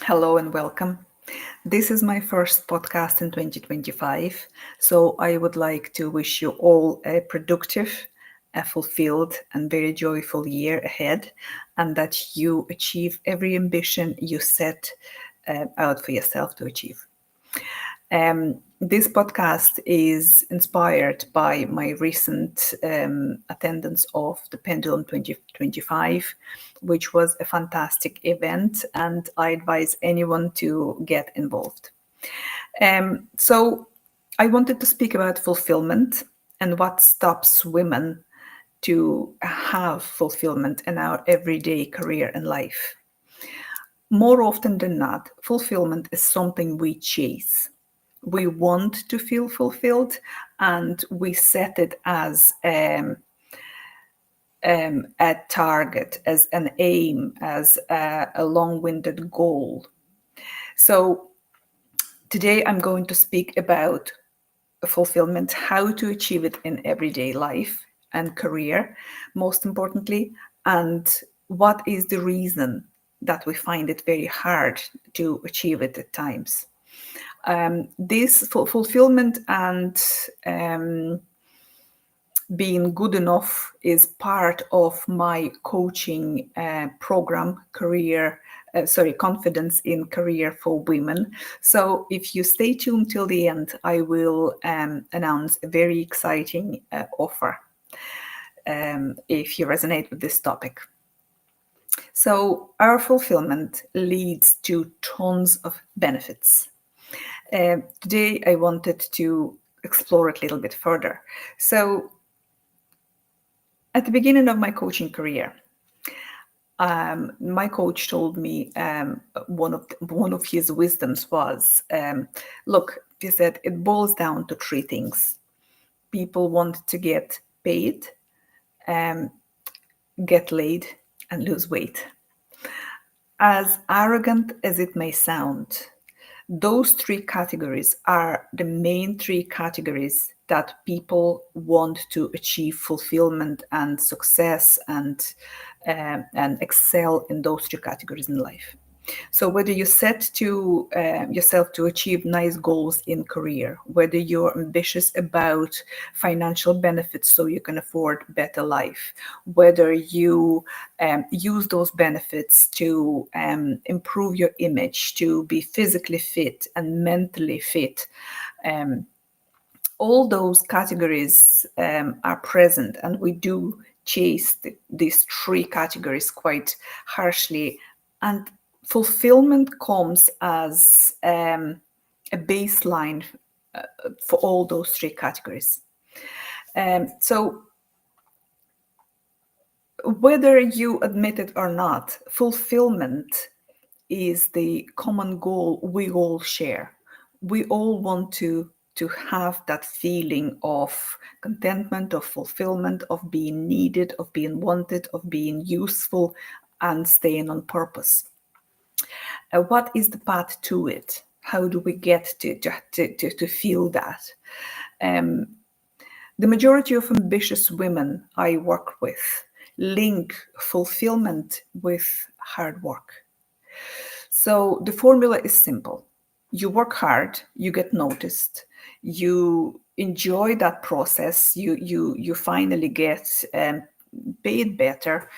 Hello and welcome. This is my first podcast in 2025, so I would like to wish you all a productive, a fulfilled, and very joyful year ahead, and that you achieve every ambition you set out for yourself to achieve. This podcast is inspired by my recent attendance of the Pendulum 2025, which was a fantastic event, and I advise anyone to get involved. So, I wanted to speak about fulfillment and what stops women to have fulfillment in our everyday career and life. More often than not, fulfillment is something we chase. We want to feel fulfilled and we set it as a target, as an aim, as a long winded goal. So, today I'm going to speak about fulfillment, how to achieve it in everyday life and career, most importantly, and what is the reason that we find it very hard to achieve it at times. This fulfillment and being good enough is part of my coaching program, confidence in career for women. So if you stay tuned till the end, I will announce a very exciting offer if you resonate with this topic. So our fulfillment leads to tons of benefits. Today I wanted to explore it a little bit further. So at the beginning of my coaching career, my coach told me one of his wisdoms was, look, he said, it boils down to three things. People want to get paid, get laid, and lose weight. As arrogant as it may sound, those three categories are the main three categories that people want to achieve fulfillment and success and excel in those three categories in life. So whether you set to yourself to achieve nice goals in career, whether you're ambitious about financial benefits so you can afford better life, whether you use those benefits to improve your image, to be physically fit and mentally fit, all those categories are present, and we do chase these three categories quite harshly. And fulfillment comes as a baseline for all those three categories. So, whether you admit it or not, fulfillment is the common goal we all share. We all want to have that feeling of contentment, of fulfillment, of being needed, of being wanted, of being useful, and staying on purpose. What is the path to it? How do we get to feel that? The majority of ambitious women I work with link fulfillment with hard work. So the formula is simple. You work hard, you get noticed, you enjoy that process, you finally get paid better,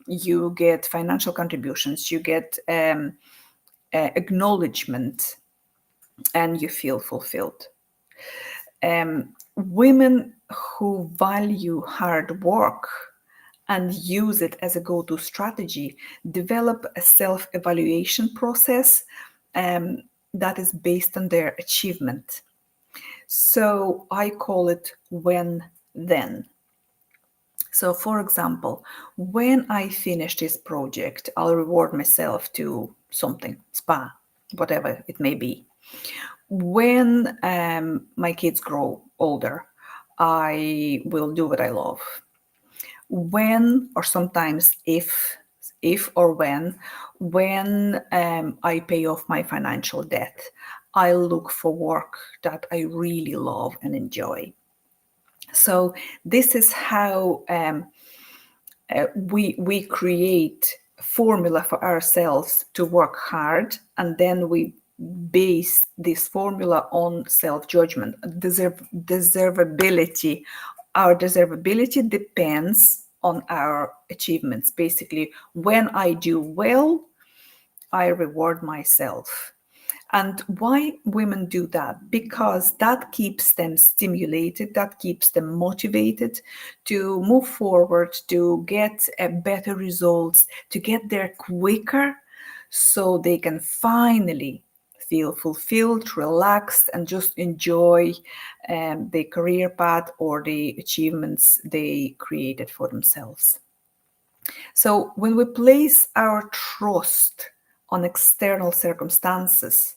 you get financial contributions, you get acknowledgement, and you feel fulfilled. Women who value hard work and use it as a go-to strategy develop a self-evaluation process that is based on their achievement. So I call it when then. So for example, when I finish this project, I'll reward myself to something, spa, whatever it may be. When my kids grow older, I will do what I love. When, or sometimes if or when I pay off my financial debt, I look for work that I really love and enjoy. So this is how we create formula for ourselves to work hard, and then we base this formula on self-judgment, deservability. Our deservability depends on our achievements. Basically, when I do well, I reward myself. And why women do that? Because that keeps them stimulated, that keeps them motivated to move forward, to get better results, to get there quicker, so they can finally feel fulfilled, relaxed, and just enjoy the career path or the achievements they created for themselves. So when we place our trust on external circumstances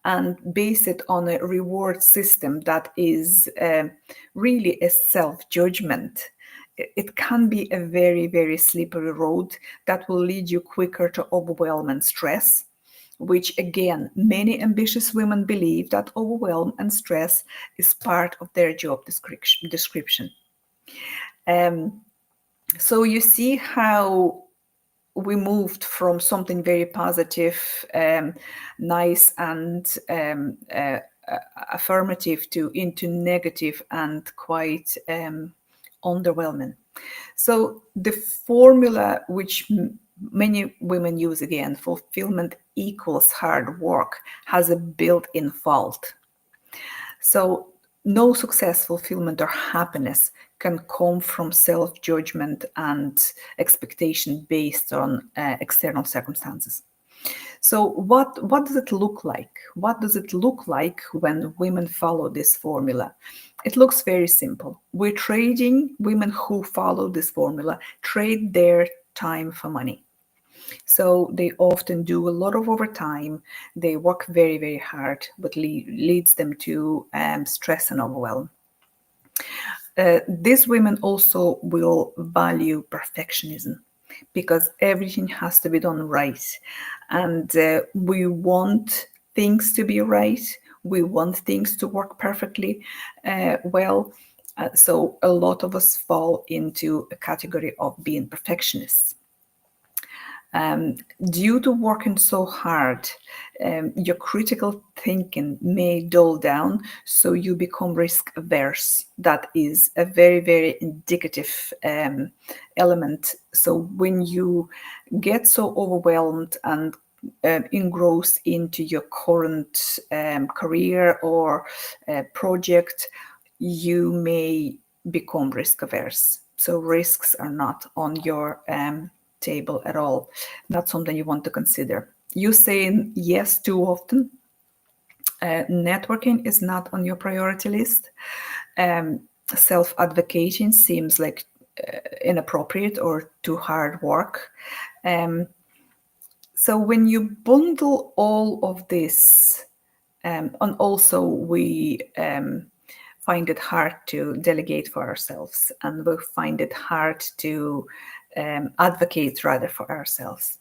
and base it on a reward system that is really a self-judgment, it can be a very, very slippery road that will lead you quicker to overwhelm and stress, which again, many ambitious women believe that overwhelm and stress is part of their job description. So you see how we moved from something very positive, nice, and affirmative into negative and quite underwhelming. So the formula which many women use, again, fulfillment equals hard work, has a built-in fault. So no success, fulfillment, or happiness can come from self-judgment and expectation based on external circumstances. So what does it look like? What does it look like when women follow this formula? It looks very simple. Women who follow this formula trade their time for money. So they often do a lot of overtime. They work very, very hard, but leads them to stress and overwhelm. These women also will value perfectionism because everything has to be done right. And we want things to be right. We want things to work perfectly well. So a lot of us fall into a category of being perfectionists. Due to working so hard, your critical thinking may dull down, so you become risk averse. That is a very, very indicative element. So when you get so overwhelmed and engrossed into your current career or project, you may become risk averse. So risks are not on your table at all, not something you want to consider. You saying yes too often. Networking is not on your priority list. Self-advocating seems like inappropriate or too hard work. So when you bundle all of this, and also we find it hard to delegate for ourselves, and we find it hard to advocate rather for ourselves.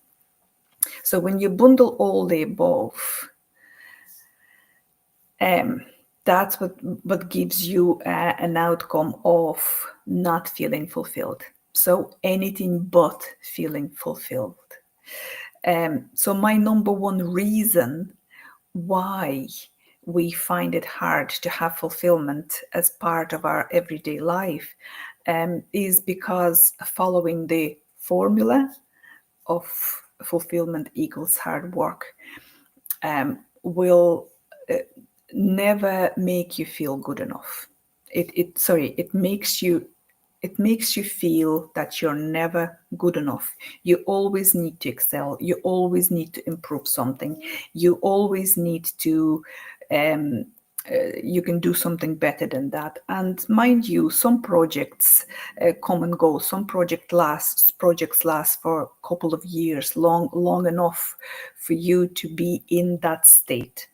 So when you bundle all the above, that's what gives you an outcome of not feeling fulfilled. So anything but feeling fulfilled. So my number one reason why we find it hard to have fulfillment as part of our everyday life is because following the formula of fulfillment equals hard work will never make you feel good enough. It makes you feel that you're never good enough. You always need to excel. You always need to improve something. You always need to you can do something better than that. And mind you, some projects come and go. Some projects last for a couple of years, long enough for you to be in that state.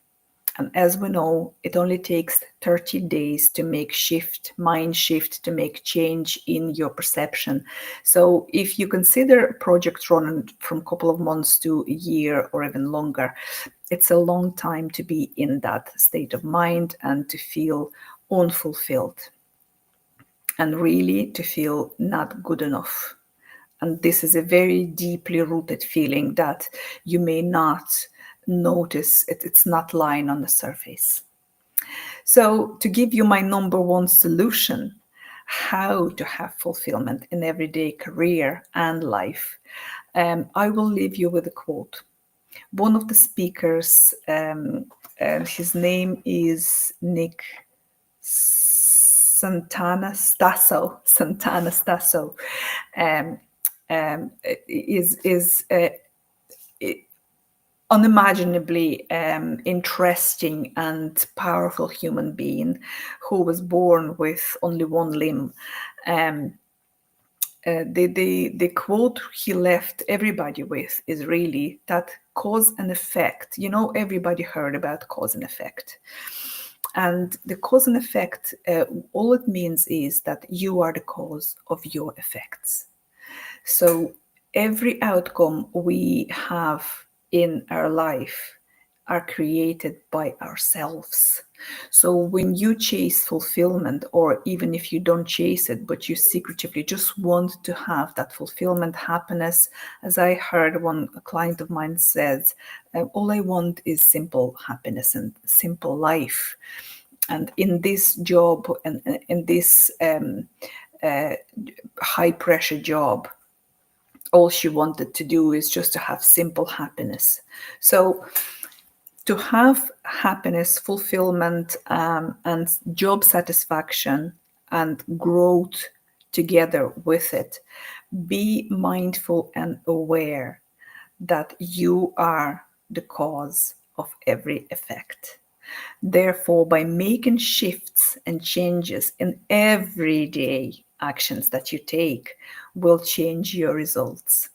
And as we know, it only takes 30 days to make mind shift, to make change in your perception. So if you consider projects running from a couple of months to a year or even longer, it's a long time to be in that state of mind and to feel unfulfilled and really to feel not good enough. And this is a very deeply rooted feeling that you may not notice. It's not lying on the surface. So, to give you my number one solution, how to have fulfillment in everyday career and life, I will leave you with a quote. One of the speakers, his name is Nick Santana Stasso, um, is unimaginably interesting and powerful human being who was born with only one limb. Um, the quote he left everybody with is really that cause and effect. You know, everybody heard about cause and effect. And the cause and effect, all it means is that you are the cause of your effects. So every outcome we have in our life are created by ourselves. So when you chase fulfillment, or even if you don't chase it, but you secretively just want to have that fulfillment, happiness, as I heard one client of mine says, all I want is simple happiness and simple life. And in this job and in this high pressure job, all she wanted to do is just to have simple happiness. So to have happiness, fulfillment, and job satisfaction and growth together with it, be mindful and aware that you are the cause of every effect. Therefore, by making shifts and changes in everyday actions that you take, will change your results.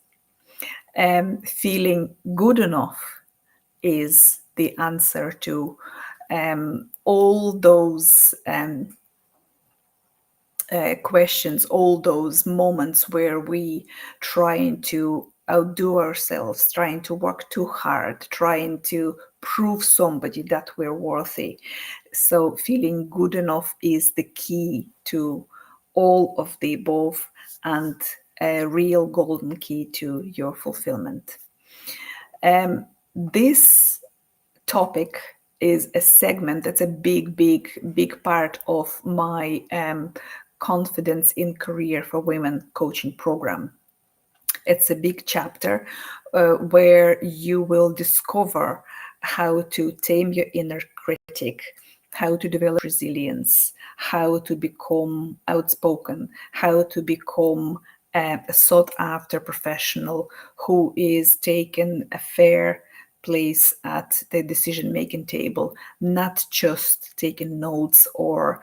Feeling good enough is the answer to all those questions, all those moments where we trying to outdo ourselves, trying to work too hard, trying to prove somebody that we're worthy. So feeling good enough is the key to all of the above, and a real golden key to your fulfillment. This topic is a segment that's a big part of my confidence in career for women coaching program. It's a big chapter where you will discover how to tame your inner critic, how to develop resilience, how to become outspoken, how to become a sought after professional who is taking a fair place at the decision making table, not just taking notes or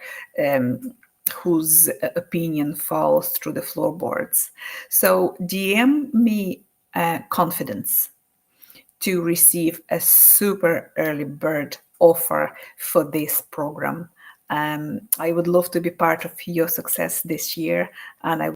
whose opinion falls through the floorboards. So DM me confidence to receive a super early bird offer for this program. I would love to be part of your success this year, and I